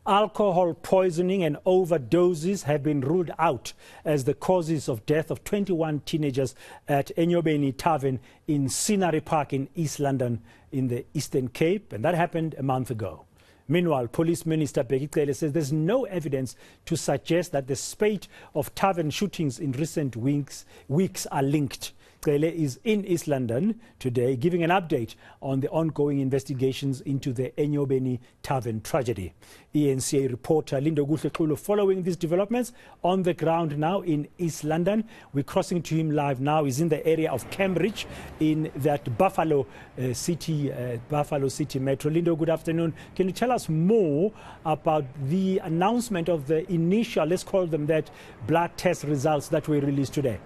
Alcohol poisoning and overdoses have been ruled out as the causes of death of 21 teenagers at Enyobeni Tavern in Scenery Park in East London in the Eastern Cape, and that happened a month ago. Meanwhile, Police Minister Lindokuhle says there's no evidence to suggest that the spate of tavern shootings in recent weeks are linked. Xele is in East London today giving an update on the ongoing investigations into the Enyobeni Tavern tragedy. eNCA reporter Lindokuhle Xulu following these developments on the ground now in East London. We're crossing to him live now. He's in the area of Cambridge in that Buffalo City metro. Lindo, good afternoon. Can you tell us more about the announcement of the initial, let's call them that, blood test results that were released today?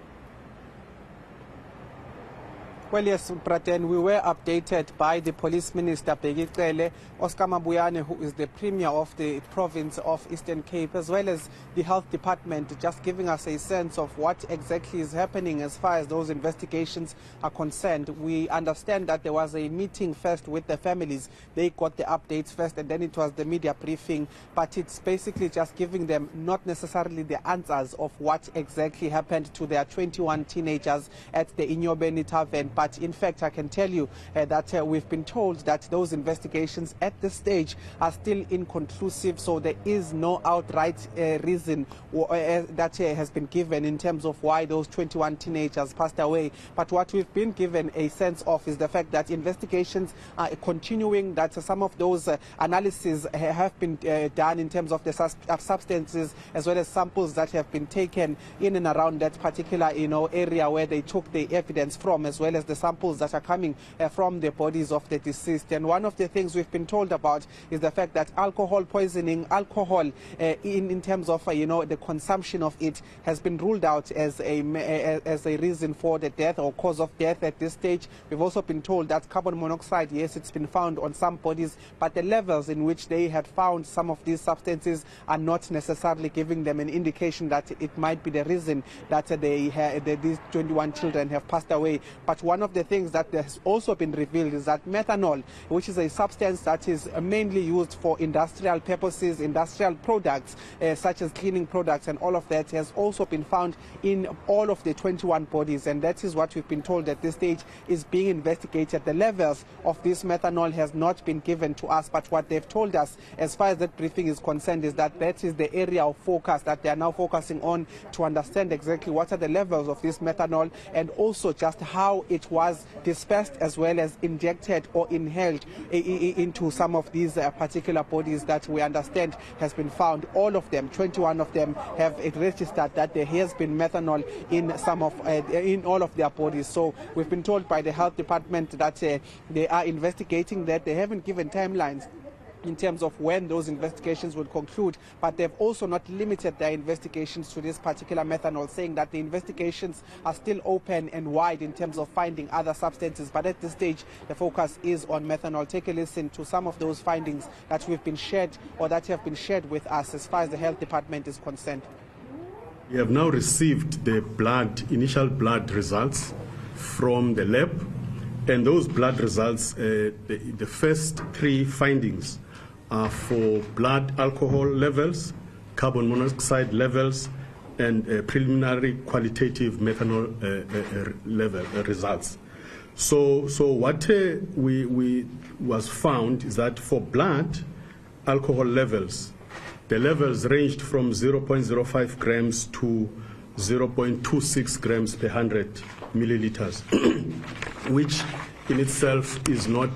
Well, yes, Praten, we were updated by the Police Minister Lindokuhle Xulu, who is the Premier of the province of Eastern Cape, as well as the Health Department, just giving us a sense of what exactly is happening as far as those investigations are concerned. We understand that there was a meeting first with the families. They got the updates first, and then it was the media briefing. But it's basically just giving them not necessarily the answers of what exactly happened to their 21 teenagers at the Enyobeni Tavern. But in fact, I can tell you that we've been told that those investigations at this stage are still inconclusive, so there is no outright reason that has been given in terms of why those 21 teenagers passed away. But what we've been given a sense of is the fact that investigations are continuing, that some of those analyses have been done in terms of the substances as well as samples that have been taken in and around that particular area where they took the evidence from, as well as the samples that are coming from the bodies of the deceased. And one of the things we've been told about is the fact that alcohol poisoning, alcohol in terms of the consumption of it, has been ruled out as a reason for the death or cause of death at this stage. We've also been told that carbon monoxide, yes, it's been found on some bodies, but the levels in which they had found some of these substances are not necessarily giving them an indication that it might be the reason that these 21 children have passed away. But one of the things that has also been revealed is that methanol, which is a substance that is mainly used for industrial purposes, industrial products such as cleaning products and all of that, has also been found in all of the 21 bodies, and that is what we've been told at this stage is being investigated. The levels of this methanol has not been given to us, but what they've told us as far as that briefing is concerned is that that is the area of focus that they are now focusing on, to understand exactly what are the levels of this methanol and also just how it was dispersed as well as injected or inhaled into some of these particular bodies that we understand has been found. All of them, 21 of them, have registered that there has been methanol in all of their bodies. So we've been told by the Health Department that they are investigating that. They haven't given timelines in terms of when those investigations will conclude, but they've also not limited their investigations to this particular methanol, saying that the investigations are still open and wide in terms of finding other substances. But at this stage, the focus is on methanol. Take a listen to some of those findings that we've been shared or that have been shared with us as far as the Health Department is concerned. We have now received the initial blood results from the lab, and those blood results, the first three findings are for blood alcohol levels, carbon monoxide levels, and preliminary qualitative methanol level results. So what was found is that for blood alcohol levels, the levels ranged from 0.05 grams to 0.26 grams per 100 milliliters, which in itself is not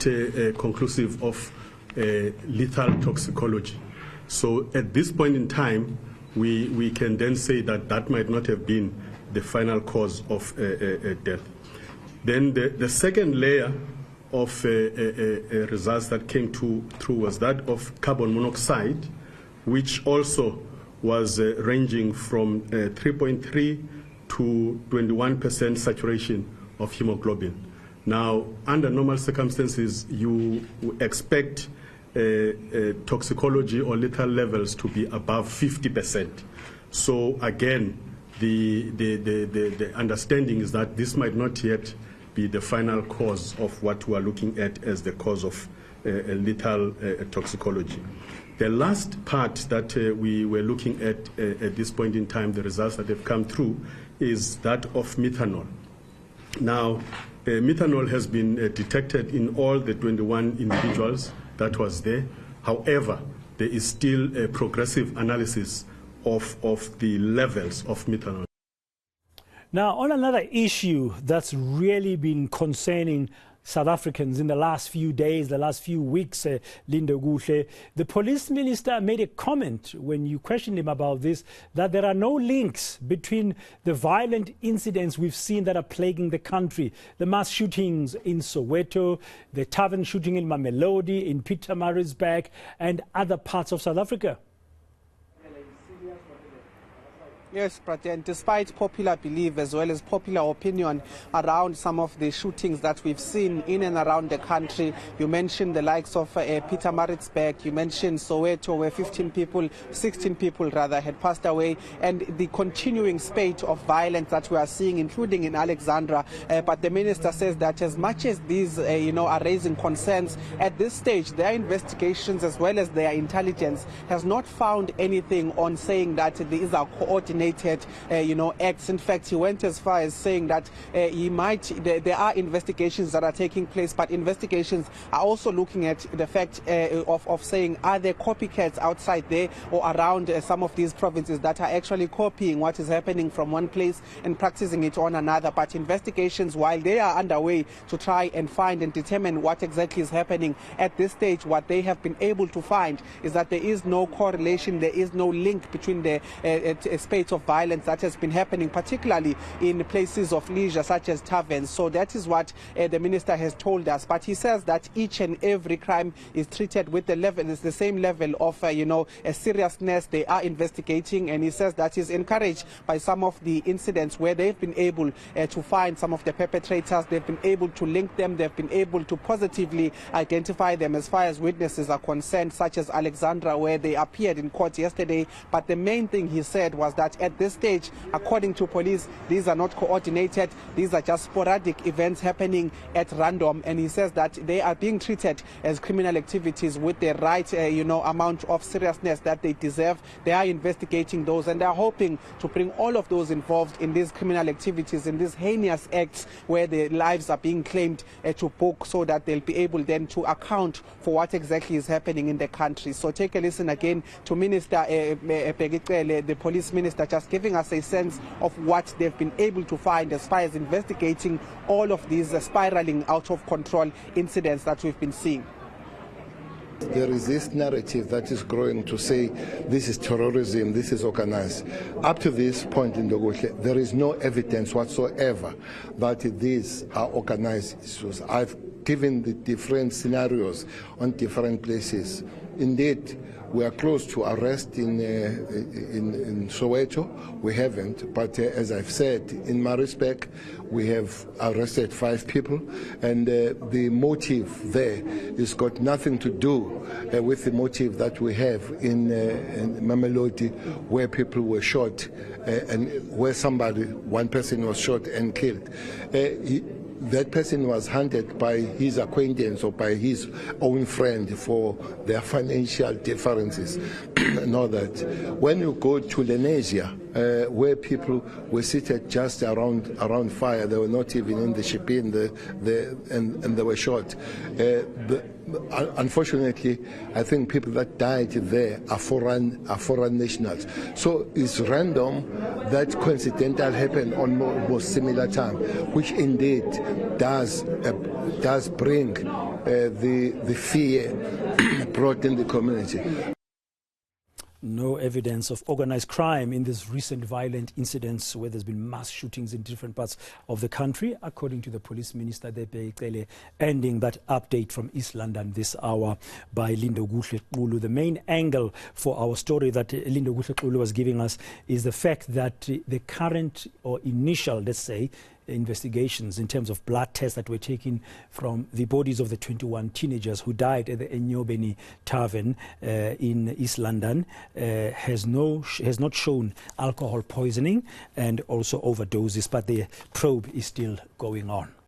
conclusive of lethal toxicology. So at this point in time, we can then say that that might not have been the final cause of death. Then the second layer of results that came through was that of carbon monoxide, which also was ranging from 3.3 to 21% saturation of hemoglobin. Now, under normal circumstances, you expect toxicology or lethal levels to be above 50%. So again, the understanding is that this might not yet be the final cause of what we are looking at as the cause of lethal toxicology. The last part that we were looking at this point in time, the results that have come through, is that of methanol. Now, methanol has been detected in all the 21 individuals that was there. However, there is still a progressive analysis of the levels of methanol. Now, on another issue that's really been concerning South Africans in the last few days, the last few weeks, Lindokuhle, the police minister made a comment when you questioned him about this, that there are no links between the violent incidents we've seen that are plaguing the country, the mass shootings in Soweto, the tavern shooting in Mamelodi, in Pietermaritzburg, and other parts of South Africa. Yes, Praten, despite popular belief as well as popular opinion around some of the shootings that we've seen in and around the country, you mentioned the likes of Pietermaritzburg, you mentioned Soweto, where 16 people had passed away, and the continuing spate of violence that we are seeing, including in Alexandra. But the minister says that as much as these are raising concerns, at this stage, their investigations as well as their intelligence has not found anything on saying that these are coordinated acts. In fact, he went as far as saying that there are investigations that are taking place, but investigations are also looking at the fact of saying, are there copycats outside there or around some of these provinces that are actually copying what is happening from one place and practicing it on another. But investigations, while they are underway to try and find and determine what exactly is happening, at this stage what they have been able to find is that there is no correlation, there is no link between the spate of violence that has been happening, particularly in places of leisure such as taverns. So that is what the minister has told us. But he says that each and every crime is treated with the same level of a seriousness. They are investigating, and he says that he's encouraged by some of the incidents where they've been able to find some of the perpetrators. They've been able to link them. They've been able to positively identify them as far as witnesses are concerned, such as Alexandra, where they appeared in court yesterday. But the main thing he said was that at this stage, according to police, these are not coordinated. These are just sporadic events happening at random, and he says that they are being treated as criminal activities with the right amount of seriousness that they deserve. They are investigating those, and they are hoping to bring all of those involved in these criminal activities, in these heinous acts where their lives are being claimed to book, so that they'll be able then to account for what exactly is happening in the country. So take a listen again to Minister Begicele, the police minister, just giving us a sense of what they've been able to find as far as investigating all of these spiraling out of control incidents that we've been seeing. There is this narrative that is growing to say this is terrorism, this is organized. Up to this point in Lindokuhle, there is no evidence whatsoever that these are organized issues. I've given the different scenarios on different places. Indeed, we are close to arrest in Soweto. We haven't, but as I've said, in Maritzburg, we have arrested 5 people, and the motive there has got nothing to do with the motive that we have in Mamelodi, where people were shot and where one person was shot and killed. That person was hunted by his acquaintance or by his own friend for their financial differences. Know that when you go to Lenasia, where people were seated just around fire, they were not even in the ship and they were shot. Unfortunately, I think people that died there are foreign nationals. So it's random that coincidental happened on most similar time, which indeed does bring the fear brought in the community. No evidence of organized crime in these recent violent incidents where there's been mass shootings in different parts of the country, according to the police minister, ending that update from East London this hour by Lindokuhle Xulu. The main angle for our story that Lindokuhle Xulu was giving us is the fact that the current or initial, let's say, investigations in terms of blood tests that were taken from the bodies of the 21 teenagers who died at the Enyobeni tavern in East London has not shown alcohol poisoning and also overdoses, but the probe is still going on.